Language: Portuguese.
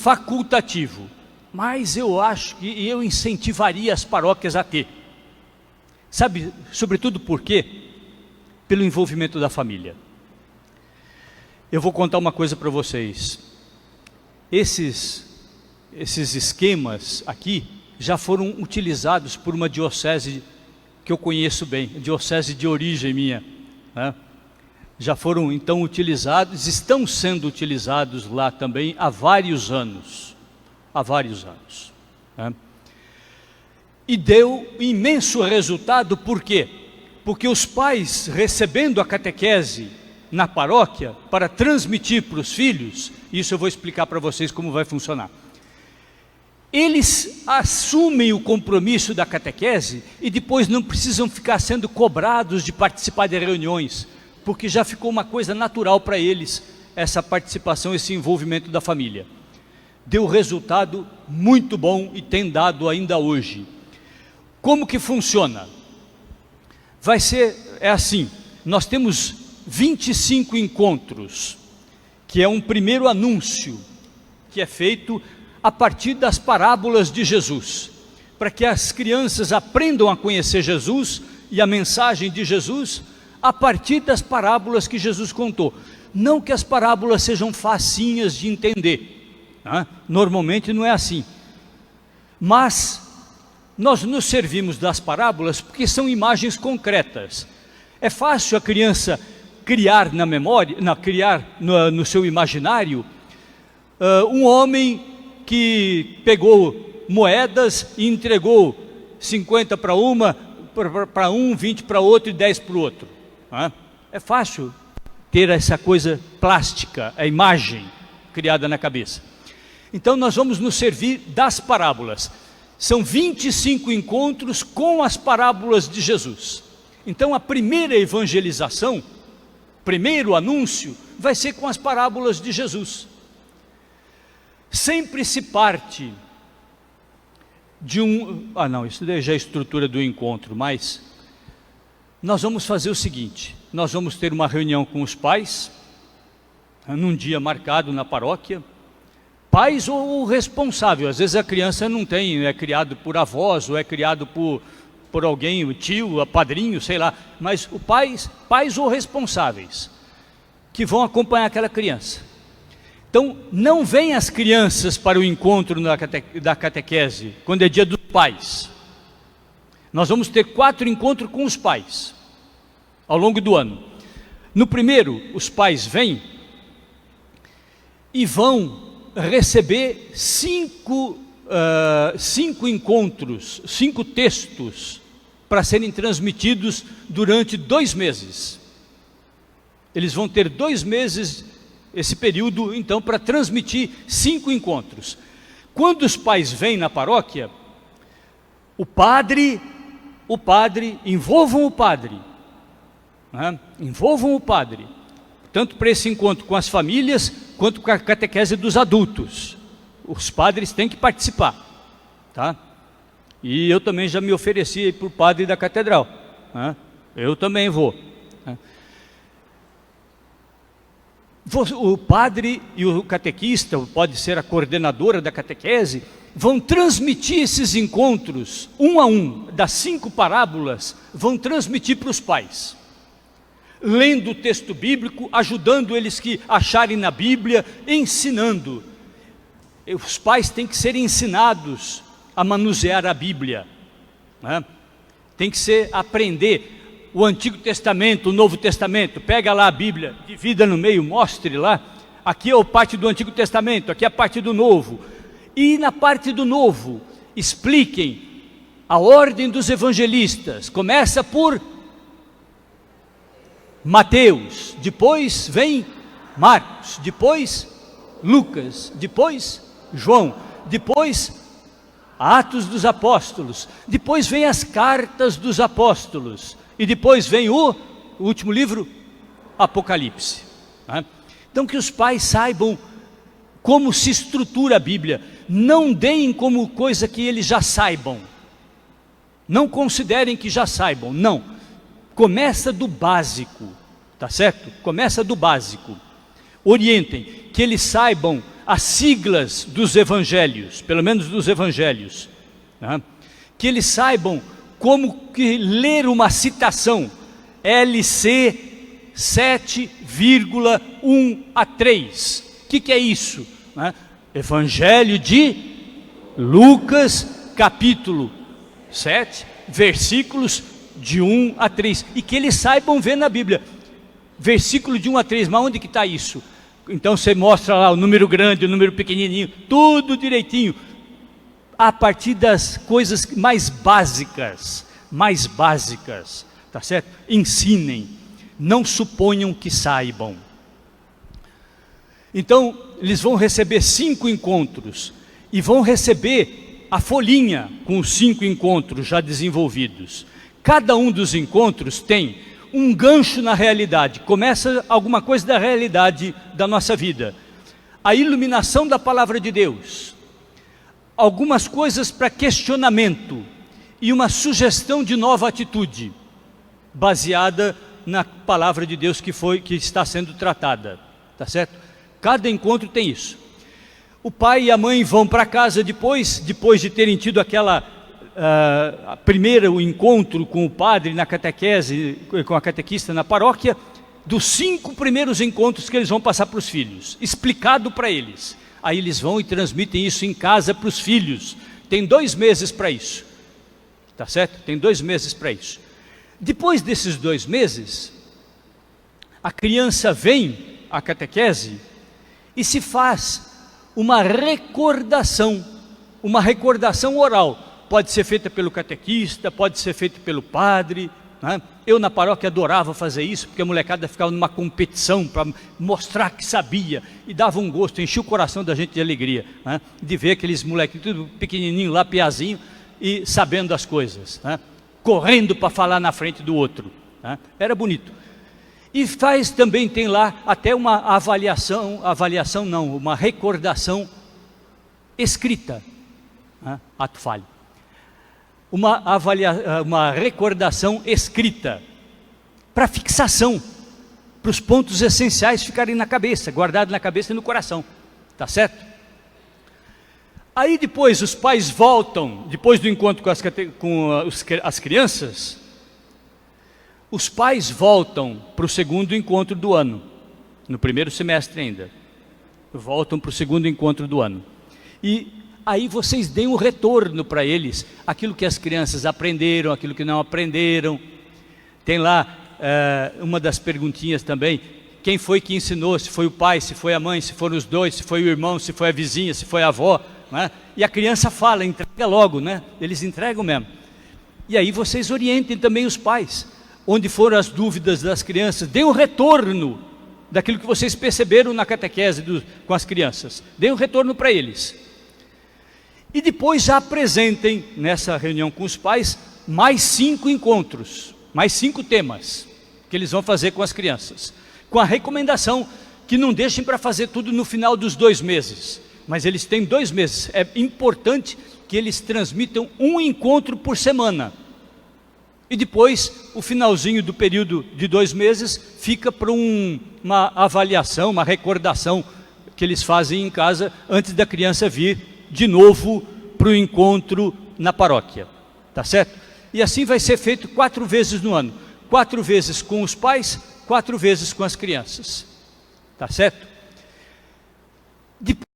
facultativo, mas eu acho que eu incentivaria as paróquias a ter. Sabe, sobretudo por quê? Pelo envolvimento da família. Eu vou contar uma coisa para vocês. Esses esquemas aqui já foram utilizados por uma diocese que eu conheço bem, diocese de origem minha, né? Já foram então utilizados, estão sendo utilizados lá também há vários anos, né? E deu imenso resultado. Por quê? Porque os pais, recebendo a catequese na paróquia para transmitir para os filhos, isso eu vou explicar para vocês como vai funcionar. Eles assumem o compromisso da catequese e depois não precisam ficar sendo cobrados de participar de reuniões, porque já ficou uma coisa natural para eles, essa participação, esse envolvimento da família. Deu resultado muito bom e tem dado ainda hoje. Como que funciona? É assim, nós temos 25 encontros, que é um primeiro anúncio, que é feito a partir das parábolas de Jesus, para que as crianças aprendam a conhecer Jesus e a mensagem de Jesus, a partir das parábolas que Jesus contou. Não que as parábolas sejam facinhas de entender, né? Normalmente não é assim, mas nós nos servimos das parábolas porque são imagens concretas. É fácil a criança criar na memória, criar no seu imaginário, um homem que pegou moedas e entregou 50 para um, 20 para outro e 10 para o outro. É fácil ter essa coisa plástica, a imagem criada na cabeça. Então nós vamos nos servir das parábolas. São 25 encontros com as parábolas de Jesus. Então a primeira evangelização, primeiro anúncio, vai ser com as parábolas de Jesus. Sempre se parte de isso daí já é a estrutura do encontro, mas nós vamos fazer o seguinte: nós vamos ter uma reunião com os pais, num dia marcado na paróquia, pais ou o responsável. Às vezes a criança não tem, é criado por avós, ou é criado por alguém, o tio, o padrinho, sei lá, mas pais ou responsáveis, que vão acompanhar aquela criança. Então, não vêm as crianças para o encontro da catequese, quando é dia dos pais. Nós vamos ter 4 encontros com os pais, ao longo do ano. No primeiro, os pais vêm e vão receber 5 encontros, 5 textos, para serem transmitidos durante 2 meses. Eles vão ter 2 meses, esse período, então, para transmitir 5 encontros. Quando os pais vêm na paróquia, envolvam o padre, né? Envolvam o padre, tanto para esse encontro com as famílias, quanto com a catequese dos adultos. Os padres têm que participar, tá? E eu também já me ofereci para o padre da catedral, né? Eu também vou, né? O padre e o catequista, pode ser a coordenadora da catequese, vão transmitir esses encontros, um a um, das 5 parábolas, vão transmitir para os pais, lendo o texto bíblico, ajudando eles que acharem na Bíblia, ensinando. Os pais têm que ser ensinados a manusear a Bíblia, né? Tem que aprender o Antigo Testamento, o Novo Testamento. Pega lá a Bíblia, divida no meio, mostre lá. Aqui é a parte do Antigo Testamento, aqui é a parte do Novo. E na parte do Novo, expliquem a ordem dos evangelistas. Começa por Mateus, depois vem Marcos, depois Lucas, depois João, depois Atos dos Apóstolos, depois vem as cartas dos apóstolos, e depois vem o último livro, Apocalipse, né? Então que os pais saibam como se estrutura a Bíblia. Não deem como coisa que eles já saibam, não considerem que já saibam, não. Começa do básico, tá certo? Começa do básico. Orientem, que eles saibam as siglas dos evangelhos, pelo menos dos evangelhos, né? Que eles saibam como que ler uma citação, LC 7,1 a 3. O que é isso? Né? Evangelho de Lucas, capítulo 7, versículos de 1 a 3. E que eles saibam ver na Bíblia, versículo de 1 a 3, mas onde que está isso? Então você mostra lá o número grande, o número pequenininho, tudo direitinho, a partir das coisas mais básicas, tá certo? Ensinem, não suponham que saibam. Então, eles vão receber 5 encontros, e vão receber a folhinha com os 5 encontros já desenvolvidos. Cada um dos encontros tem um gancho na realidade, começa alguma coisa da realidade da nossa vida. A iluminação da palavra de Deus, algumas coisas para questionamento e uma sugestão de nova atitude, baseada na palavra de Deus que está sendo tratada, tá certo? Cada encontro tem isso. O pai e a mãe vão para casa depois de terem tido primeiro encontro com o padre na catequese, com a catequista na paróquia, dos 5 primeiros encontros que eles vão passar para os filhos, explicado para eles. Aí eles vão e transmitem isso em casa para os filhos. Tem 2 meses para isso, tá certo? Tem 2 meses para isso. Depois desses 2 meses, a criança vem à catequese e se faz uma recordação oral. Pode ser feita pelo catequista, pode ser feita pelo padre, né? Eu na paróquia adorava fazer isso, porque a molecada ficava numa competição para mostrar que sabia, e dava um gosto, enchia o coração da gente de alegria, né? De ver aqueles moleques tudo pequenininho lá, piazinho, e sabendo das coisas, né? Correndo para falar na frente do outro, né? Era bonito. E também tem lá até uma uma recordação escrita, né? Ato falho. Uma recordação escrita, para fixação, para os pontos essenciais ficarem na cabeça, guardados na cabeça e no coração, tá certo? Aí depois os pais voltam, depois do encontro com as crianças, os pais voltam para o segundo encontro do ano, no primeiro semestre ainda, voltam para o segundo encontro do ano, e aí vocês deem um retorno para eles, aquilo que as crianças aprenderam, aquilo que não aprenderam. Tem lá uma das perguntinhas também, quem foi que ensinou, se foi o pai, se foi a mãe, se foram os dois, se foi o irmão, se foi a vizinha, se foi a avó, né? E a criança fala, entrega logo, né? Eles entregam mesmo. E aí vocês orientem também os pais, onde foram as dúvidas das crianças, deem um retorno daquilo que vocês perceberam na catequese com as crianças, deem um retorno para eles. E depois já apresentem, nessa reunião com os pais, mais 5 encontros, mais 5 temas, que eles vão fazer com as crianças. Com a recomendação que não deixem para fazer tudo no final dos 2 meses. Mas eles têm 2 meses, é importante que eles transmitam um encontro por semana. E depois, o finalzinho do período de 2 meses, fica para uma avaliação, uma recordação, que eles fazem em casa, antes da criança vir de novo para o encontro na paróquia, tá certo? E assim vai ser feito 4 vezes no ano, 4 vezes com os pais, 4 vezes com as crianças, tá certo? Depois